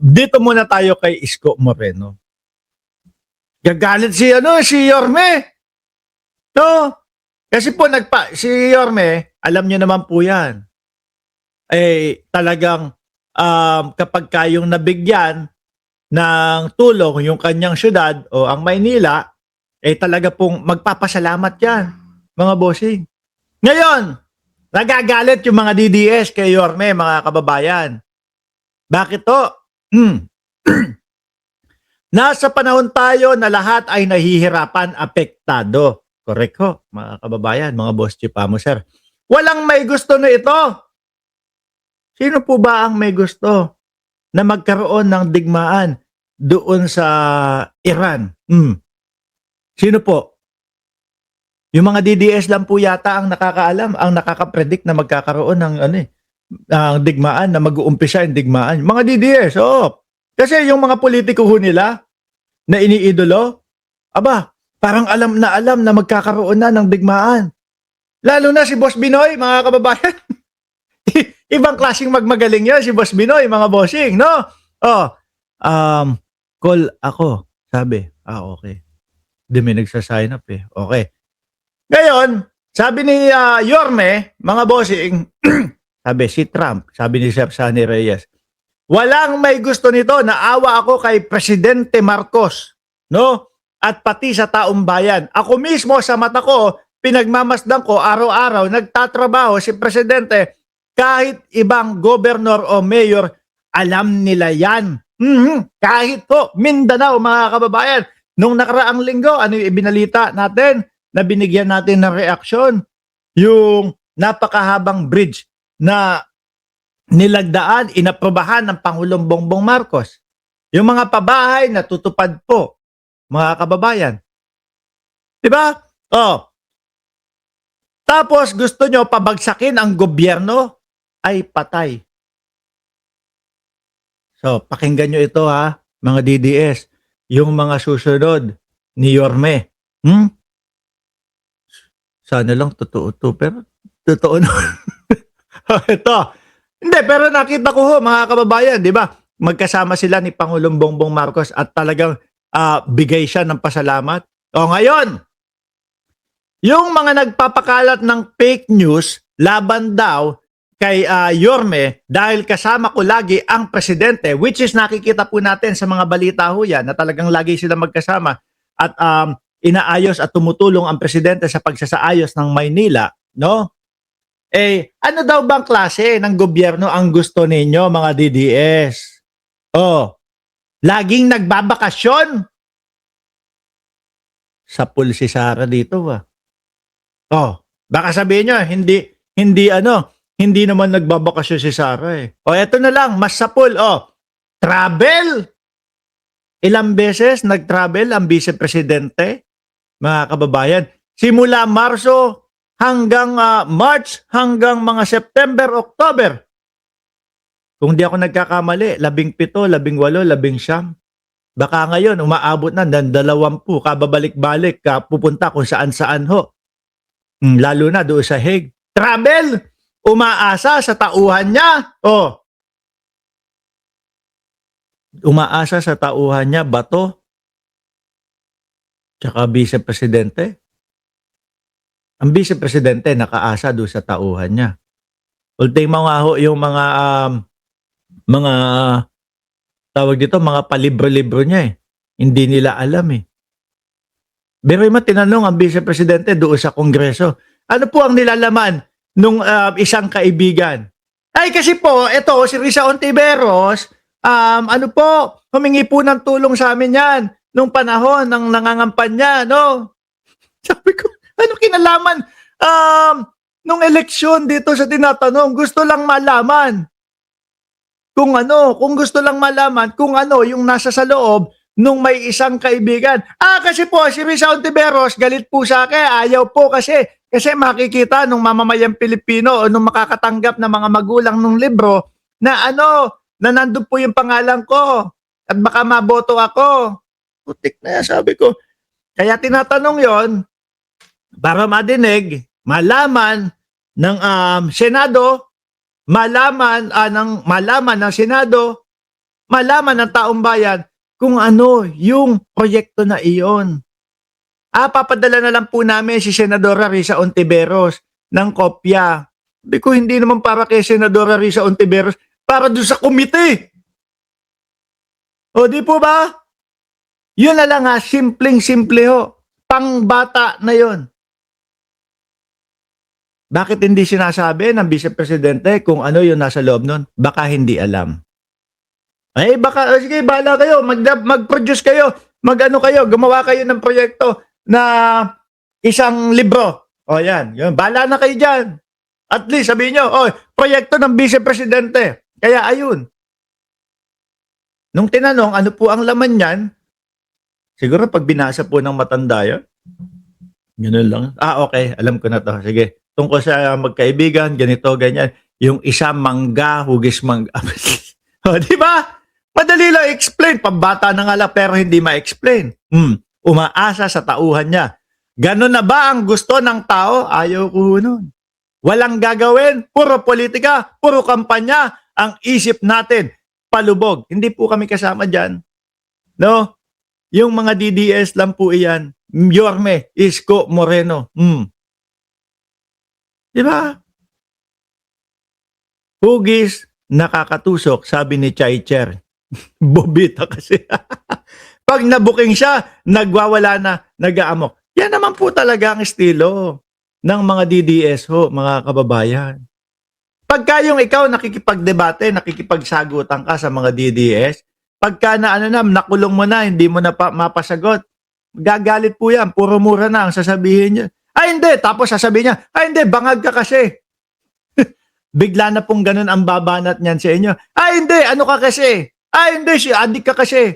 Dito muna tayo kay Isko Moreno. Gagalit si Yorme. No? Kasi po si Yorme, alam niyo naman po 'yan. Talagang kapag kayong nabigyan ng tulong yung kanyang syudad o ang Maynila, talaga pong magpapasalamat 'yan, mga bossing. Ngayon, nagagalit yung mga DDS kay Yorme, mga kababayan. Bakit to? Nasa panahon tayo na lahat ay nahihirapan, apektado. Correct ho, mga kababayan, mga boss Chipamo, sir. Walang may gusto na ito. Sino po ba ang may gusto na magkaroon ng digmaan doon sa Iran? Sino po? Yung mga DDS lang po yata ang nakakaalam, ang nakakapredict na magkakaroon ng digmaan, na mag-uumpisa yung digmaan. Mga DDS, Kasi yung mga politiko ho nila na iniidolo, parang alam na magkakaroon na ng digmaan. Lalo na si Boss Binoy, mga kababayan. Ibang klaseng magmagaling yan si Boss Binoy, mga bossing, no? Call ako, sabi. Okay. Di may nagsasign up Okay. Ngayon, sabi ni Yorme, mga bossing, sabi si Trump, sabi ni Sir Sunny Reyes, walang may gusto nito, naawa ako kay Presidente Marcos, no? At pati sa taong bayan. Ako mismo sa mata ko, pinagmamasdan ko araw-araw, nagtatrabaho si Presidente, kahit ibang gobernador o mayor, alam nila yan. Kahit po, Mindanao, mga kababayan, nung nakaraang linggo, ano yung ibinalita natin? Na binigyan natin ng reaksyon, yung napakahabang bridge na nilagdaan, inaprobahan ng Pangulong Bongbong Marcos. Yung mga pabahay na tutupad po, mga kababayan. Diba? Tapos gusto nyo pabagsakin ang gobyerno, ay patay. So, pakinggan nyo ito mga DDS, yung mga susunod ni Yorme. Sana lang totoo to, pero totoo naman. Ito. Hindi, pero nakita ko mga kababayan, di ba? Magkasama sila ni Pangulong Bongbong Marcos at talagang bigay siya ng pasalamat. Ngayon, yung mga nagpapakalat ng fake news laban daw kay Yorme dahil kasama ko lagi ang presidente, which is nakikita po natin sa mga balita ho yan na talagang lagi sila magkasama at inaayos at tumutulong ang presidente sa pagsasaayos ng Maynila, no? Ano daw bang klase ng gobyerno ang gusto ninyo, mga DDS? Laging nagbabakasyon? Sa pool si Sara dito baka sabihin nyo, hindi naman nagbabakasyon si Sara eto na lang, mas sa pool, travel. Ilang beses nag-travel ang vice-presidente, mga kababayan. Simula Marso hanggang March, hanggang mga September, October. Kung di ako nagkakamali, 17, 18, 19. Baka ngayon, umaabot na ng 20, kababalik-balik, pupunta kung saan-saan ho. Lalo na doon sa Hague. Travel! Umaasa sa tauhan niya. Umaasa sa tauhan niya, Bato, tsaka vice-presidente. Ang vice-presidente nakaasa doon sa tauhan niya. Ultimo nga ho yung mga tawag dito, mga palibro-libro niya Hindi nila alam Pero yung tinanong ang vice-presidente doon sa Kongreso, ano po ang nilalaman nung isang kaibigan? Kasi po, ito, si Risa Ontiveros, humingi po ng tulong sa amin yan nung panahon ng nangangampanya, no? Sabi ko, ano kinalaman nung eleksyon dito sa tinatanong? Gusto lang malaman kung gusto lang malaman kung ano yung nasa sa loob nung may isang kaibigan. Kasi po si Risa Ontiveros galit po sa akin, ayaw po kasi makikita nung mamamayang Pilipino o nung makakatanggap na mga magulang ng libro na na nandun po yung pangalan ko at baka maboto ako. Putik na yan, sabi ko. Kaya tinatanong yon para madinig, malaman ng Senado, malaman ng Senado malaman ng taong bayan kung ano yung proyekto na iyon. Papadala na lang po namin si Senadora Risa Ontiveros ng kopya. Sabi ko, hindi naman para kay Senadora Risa Ontiveros, para doon sa komite. O di po ba? Yun na lang simpleng-simple ho. Pangbata na yon. Bakit hindi sinasabi ng Vice Presidente kung ano yung nasa loob nun? Baka hindi alam. Baka, sige, bahala kayo, mag-produce kayo, kayo, gumawa kayo ng proyekto na isang libro. O yan, bahala na kayo dyan. At least sabihin nyo, proyekto ng Vice Presidente. Kaya ayun. Nung tinanong, ano po ang laman yan? Siguro pag binasa po ng matanda yan, ganun lang. Okay, alam ko na to. Sige, tungkol sa magkaibigan, ganito, ganyan. Yung isa mangga, hugis mangga. Di ba? Madali lang explain. Pambata na nga lang pero hindi ma-explain. Umaasa sa tauhan niya. Ganon na ba ang gusto ng tao? Ayaw ko nun. Walang gagawin. Puro politika, puro kampanya. Ang isip natin, palubog. Hindi po kami kasama dyan. No? Yung mga DDS lang po iyan. Yorme, Isko, Moreno. Di ba? Hugis, nakakatusok, sabi ni Chaicher. Bobita kasi. Pag nabuking siya, nagwawala na, nag-aamok. Yan naman po talaga ang estilo ng mga DDS ho, mga kababayan. Pagka yung ikaw nakikipagdebate, nakikipagsagutan ka sa mga DDS, pagka nakulong mo na, hindi mo na mapasagot, gagalit po yan, puro mura na ang sasabihin niya. Hindi, tapos sasabihin niya, hindi, bangag ka kasi. Bigla na pong ganun ang babanat niyan sa inyo. Hindi, ano ka kasi? Hindi, si adik ka kasi.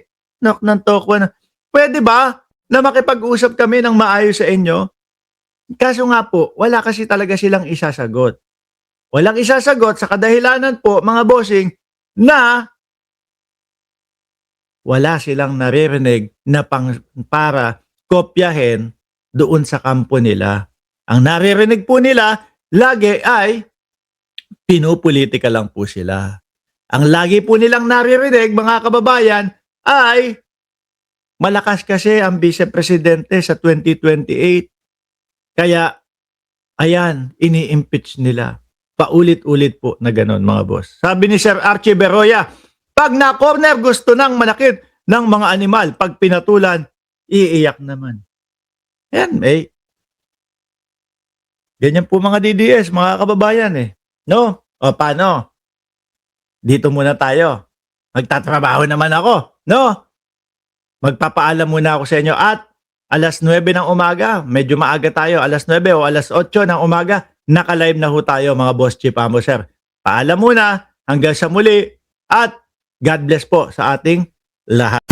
Tokwa na. Pwede ba na makipag-usap kami ng maayos sa inyo? Kaso nga po, wala kasi talaga silang isasagot. Walang isasagot sa kadahilanan po, mga bossing, na wala silang naririnig na para kopyahin doon sa kampo nila. Ang naririnig po nila, lagi ay pinupolitika lang po sila. Ang lagi po nilang naririnig, mga kababayan, ay malakas kasi ang Vice Presidente sa 2028. Kaya, ayan, ini-impeach nila. Paulit-ulit po na ganon, mga boss. Sabi ni Sir Archie Beroya, pag na-corner gusto nang manakit ng mga animal, pag pinatulan, iiyak naman. Ayan, ganyan po mga DDS, mga kababayan No? O paano? Dito muna tayo. Magtatrabaho naman ako. No? Magpapaalam muna ako sa inyo at alas 9 ng umaga, medyo maaga tayo, alas 9 o alas 8 ng umaga, naka-live na ho tayo mga Boss Chief Amo Sir. Paalam muna, hanggang sa muli at God bless po sa ating lahat.